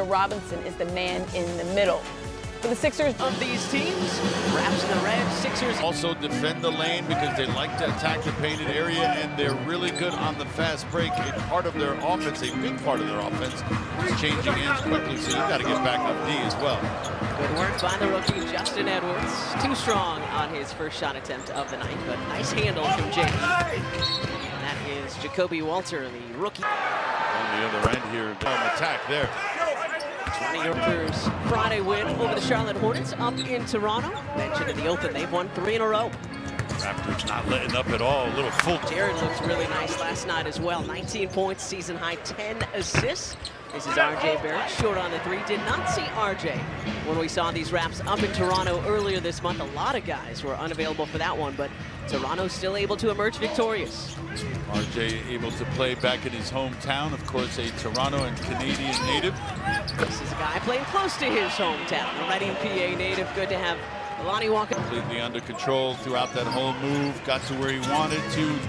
Robinson is the man in the middle. For the Sixers of these teams, Raps in the red, Sixers also defend the lane because they like to attack the painted area, and they're really good on the fast break. And part of their offense, a big part of their offense, is changing ends quickly, so you've got to get back up D as well. Good work by the rookie, Justin Edwards. Too strong on his first shot attempt of the night, but nice handle from Jake. And that is Jacoby Walter, the rookie. On the other end here, attack there. 20 Raptors Friday win over the Charlotte Hornets up in Toronto. Mentioned in the open, they've won 3 in a row. Raptors not letting up at all, a little full. Jared looks really nice last night as well. 19 points, season high, 10 assists. This is RJ Barrett, short on the 3. Did not see RJ when we saw these Raps up in Toronto earlier this month. A lot of guys were unavailable for that one, but Toronto still able to emerge victorious. RJ able to play back in his hometown, of course, a Toronto and Canadian native. This is a guy playing close to his hometown, a Reading, PA native. Good to have Lonnie Walker. Completely under control throughout that whole move, got to where he wanted to.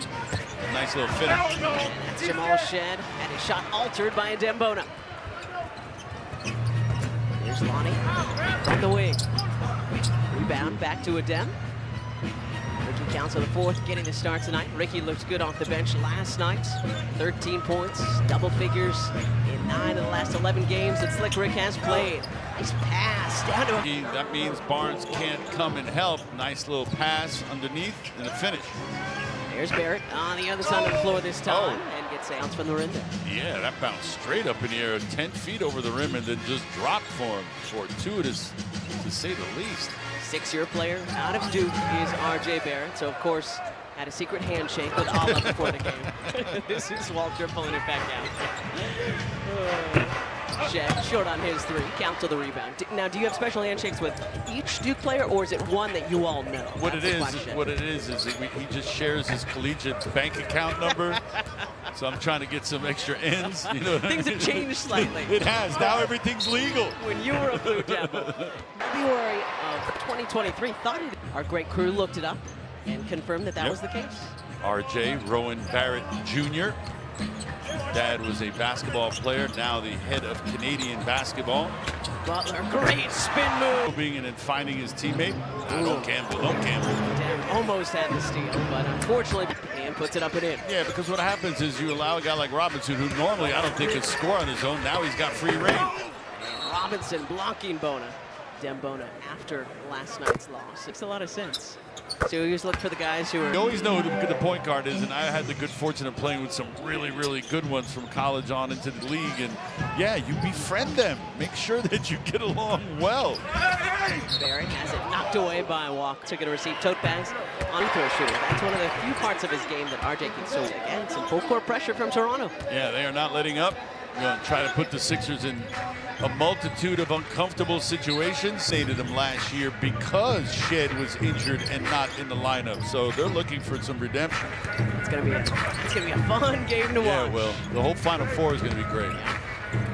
A nice little finish. And that's Jamal Shed, and his shot altered by a Dembona. Here's Lonnie from the wing. Rebound back to a Dem. Ricky counts on the 4th, getting the start tonight. Ricky looks good off the bench last night. 13 points, double figures in 9 of the last 11 games that Slick Rick has played. Nice pass down to him. That means Barnes can't come and help. Nice little pass underneath and a finish. There's Barrett on the other side of the floor this time and gets a bounce from the rim there. Yeah, that bounced straight up in the air, 10 feet over the rim, and then just dropped for him. Fortuitous, to say the least. 6-year player out of Duke is RJ Barrett. So, of course, had a secret handshake with Allah before the game. This is Walter pulling it back out. Shed short on his 3, count to the rebound. Now, do you have special handshakes with each Duke player, or is it one that you all know? What it is he just shares his collegiate bank account number. So I'm trying to get some extra ends. You know, things have changed slightly. It has. Now everything's legal. When you were a Blue Devil, February of 2023, our great crew looked it up and confirmed that that was the case. RJ Rowan Barrett Jr. Dad was a basketball player, now the head of Canadian basketball. Butler, great spin move. Moving and finding his teammate. Don't gamble, don't gamble. Damn, almost had the steal, but unfortunately, and puts it up and in. Yeah, because what happens is you allow a guy like Robinson, who normally I don't think could score on his own, now he's got free reign. And Robinson blocking Bona. Dembona after last night's loss. Makes a lot of sense. So you just look for the guys who are... You always know who the point guard is, and I had the good fortune of playing with some really, really good ones from college on into the league. And yeah, you befriend them. Make sure that you get along well. Barrett has it knocked away by Walk. Took it to receive tote bags on the throw shooter. That's one of the few parts of his game that RJ can so again, some full court pressure from Toronto. Yeah, they are not letting up. Going to try to put the Sixers in a multitude of uncomfortable situations. Stated them last year because Shed was injured and not in the lineup. So they're looking for some redemption. It's gonna be a fun game to watch. Yeah, well, the whole Final Four is gonna be great.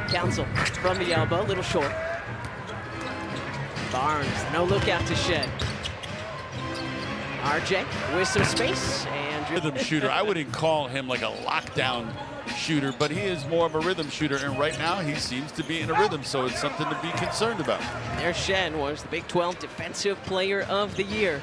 Council from the elbow, little short. Barnes, no look out to Shed. RJ with some space and rhythm shooter. I wouldn't call him like a lockdown shooter, but he is more of a rhythm shooter, and right now he seems to be in a rhythm, so it's something to be concerned about. There's Shen, was the Big 12 Defensive Player of the Year.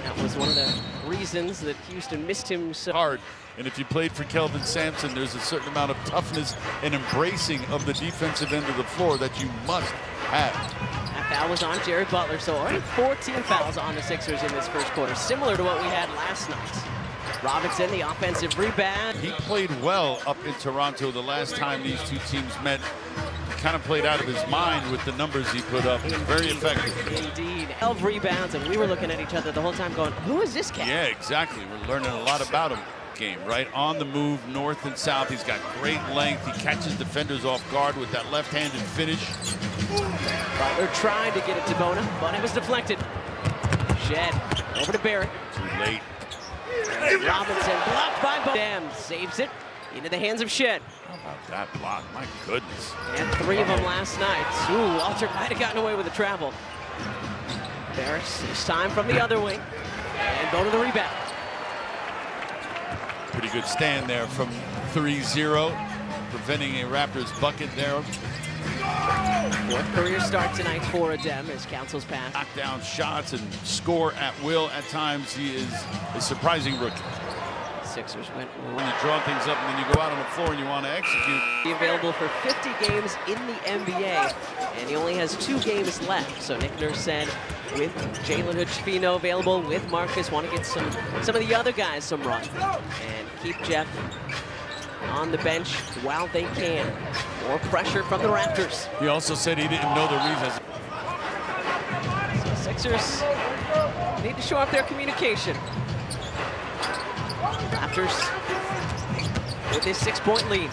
That was one of the reasons that Houston missed him so hard. And if you played for Kelvin Sampson, there's a certain amount of toughness and embracing of the defensive end of the floor that you must have. That foul was on Jared Butler, so already 14 fouls on the Sixers in this first quarter, similar to what we had last night. Robinson, the offensive rebound. He played well up in Toronto the last time these two teams met. He kind of played out of his mind with the numbers he put up. Very effective. Indeed. 12 rebounds, and we were looking at each other the whole time going, who is this guy? Yeah, exactly. We're learning a lot about him. Game, right? On the move, north and south. He's got great length. He catches defenders off guard with that left-handed finish. Butler tried to get it to Bona, but it was deflected. Shed over to Barrett. Too late. Robinson blocked by Bona. Dam saves it into the hands of Shed. How about that block? My goodness. And 3 of them last night. Ooh, Walter might have gotten away with the travel. Barrett this time from the other wing. And Bona the rebound. Pretty good stand there from 3-0, preventing a Raptors bucket there. Fourth career start tonight for Adem as Council's pass. Knock down shots and score at will at times. He is a surprising rookie. Sixers went When you draw things up and then you go out on the floor and you want to execute. available for 50 games in the NBA, and he only has 2 games left. So Nick Nurse said, with Jalen Hood-Schifino available, with Marcus, want to get some of the other guys some run and keep Jeff on the bench while they can. More pressure from the Raptors. He also said he didn't know the reasons. So Sixers need to show up their communication. Raptors with his 6-point lead.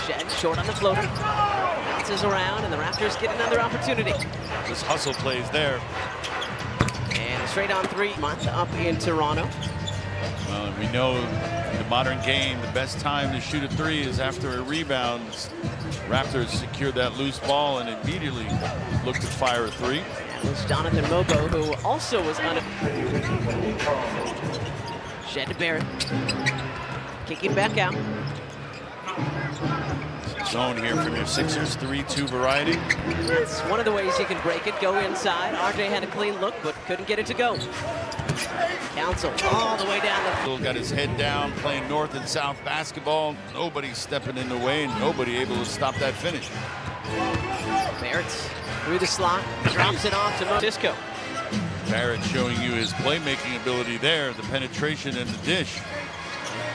Shed short on the floater. Bounces around, and the Raptors get another opportunity. This hustle plays there. And straight on 3, month up in Toronto. Well, we know in the modern game, the best time to shoot a 3 is after a rebound. Raptors secured that loose ball and immediately looked to fire a 3. That was Jonathan Mobo, who also was Shed to Barrett. Kicking back out. Zone here from your Sixers 3-2 variety. That's one of the ways you can break it. Go inside. RJ had a clean look, but couldn't get it to go. Council all the way down the Still got his head down, playing north and south basketball. Nobody stepping in the way and nobody able to stop that finish. Barrett through the slot, drops it off to Disco. Barrett showing you his playmaking ability there, the penetration and the dish.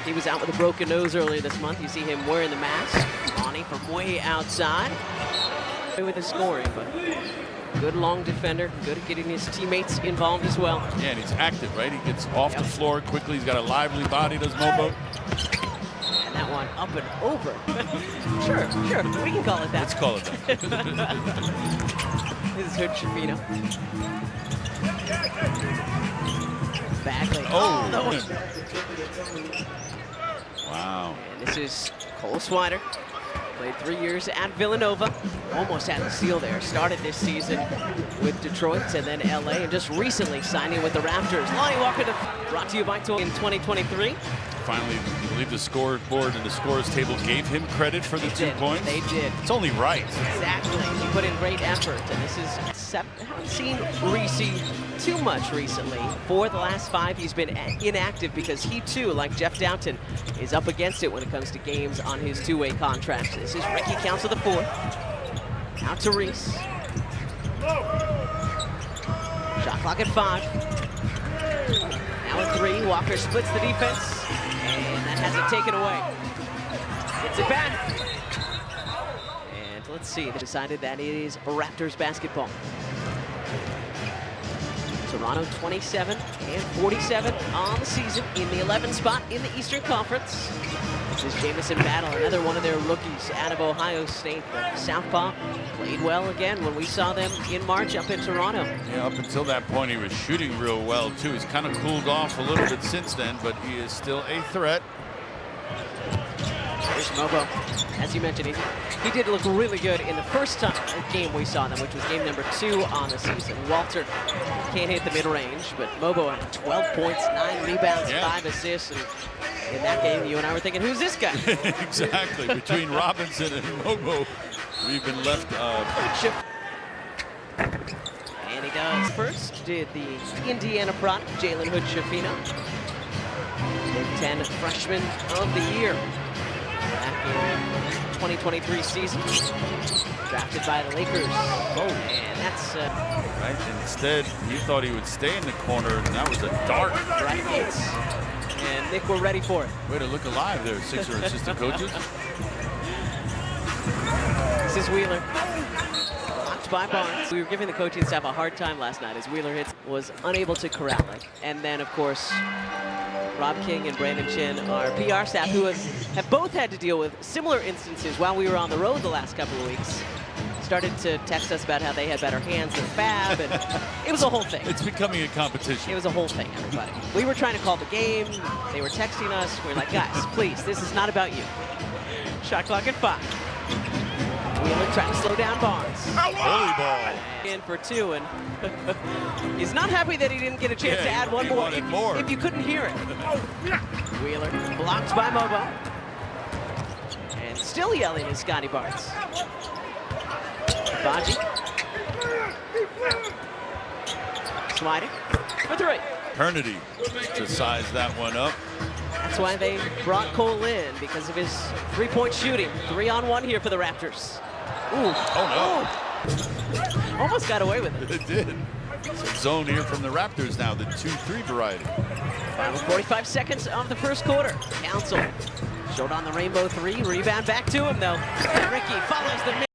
He was out with a broken nose earlier this month. You see him wearing the mask. Lonnie from way outside. With the scoring, but good long defender, good at getting his teammates involved as well. Yeah, and he's active, right? He gets off the floor quickly. He's got a lively body, does Mobo. And that one up and over. Sure, we can call it that. Let's call it that. This is Hood-Schifino. Bagley. Oh, no. Wow. And this is Cole Swider. Played 3 years at Villanova. Almost had the seal there. Started this season with Detroit and then LA, and just recently signing with the Raptors. Lonnie Walker brought to you by Toy in 2023. Finally, I believe the scoreboard and the scores table gave him credit for the 2 points. They did. It's only right. Exactly. He put in great effort, and this is haven't seen Reese too much recently. For the last 5, he's been inactive because he too, like Jeff Downton, is up against it when it comes to games on his 2-way contract. This is Ricky Council the 4th. Out to Reese. Shot clock at 5. Now at 3, Walker splits the defense, and that has it taken away. Gets it back. And let's see, they decided that it is Raptors basketball. Toronto 27 and 47 on the season in the 11th spot in the Eastern Conference. This is Jamison Battle, another one of their rookies out of Ohio State. The Southpaw played well again when we saw them in March up in Toronto. Yeah, up until that point, he was shooting real well, too. He's kind of cooled off a little bit since then, but he is still a threat. There's Mobo. As you mentioned, he did look really good in the first game we saw them, which was game number 2 on the season. Walter can't hit the mid-range, but Mobo had 12 points, 9 rebounds, 5 assists. And in that game, you and I were thinking, who's this guy? Exactly. Between Robinson and Mobo, we've been left. And he does. First did the Indiana product, Jalen Hood-Schifino. Big 10 freshman of the year. Back in 2023 season. Drafted by the Lakers. Oh. And that's... Right, instead, he thought he would stay in the corner, and that was a dart. Right. And Nick, we're ready for it. Way to look alive there, Sixer assistant coaches. This is Wheeler. Blocked by Barnes. We were giving the coaching staff a hard time last night as Wheeler was unable to corral it. And then, of course, Rob King and Brandon Chin, our PR staff, who have both had to deal with similar instances while we were on the road the last couple of weeks, started to text us about how they had better hands than Fab, and it was a whole thing. It's becoming a competition. It was a whole thing, everybody. We were trying to call the game. They were texting us. We were like, guys, please, this is not about you. Shot clock at 5. Wheeler trying to slow down Barnes. Early ball. In for 2, and he's not happy that he didn't get a chance to add one more. If you couldn't hear it. Wheeler blocked by Mobo. And still yelling is Scotty Barnes. Baji. Sliding for three. Eternity to size that one up. That's why they brought Cole in, because of his three-point shooting. 3-on-1 here for the Raptors. Ooh. Oh, no. Almost got away with it. It did. Some zone here from the Raptors now, the 2-3 variety. Final 45 seconds of the first quarter. Council showed on the rainbow three. Rebound back to him, though. Ricky follows the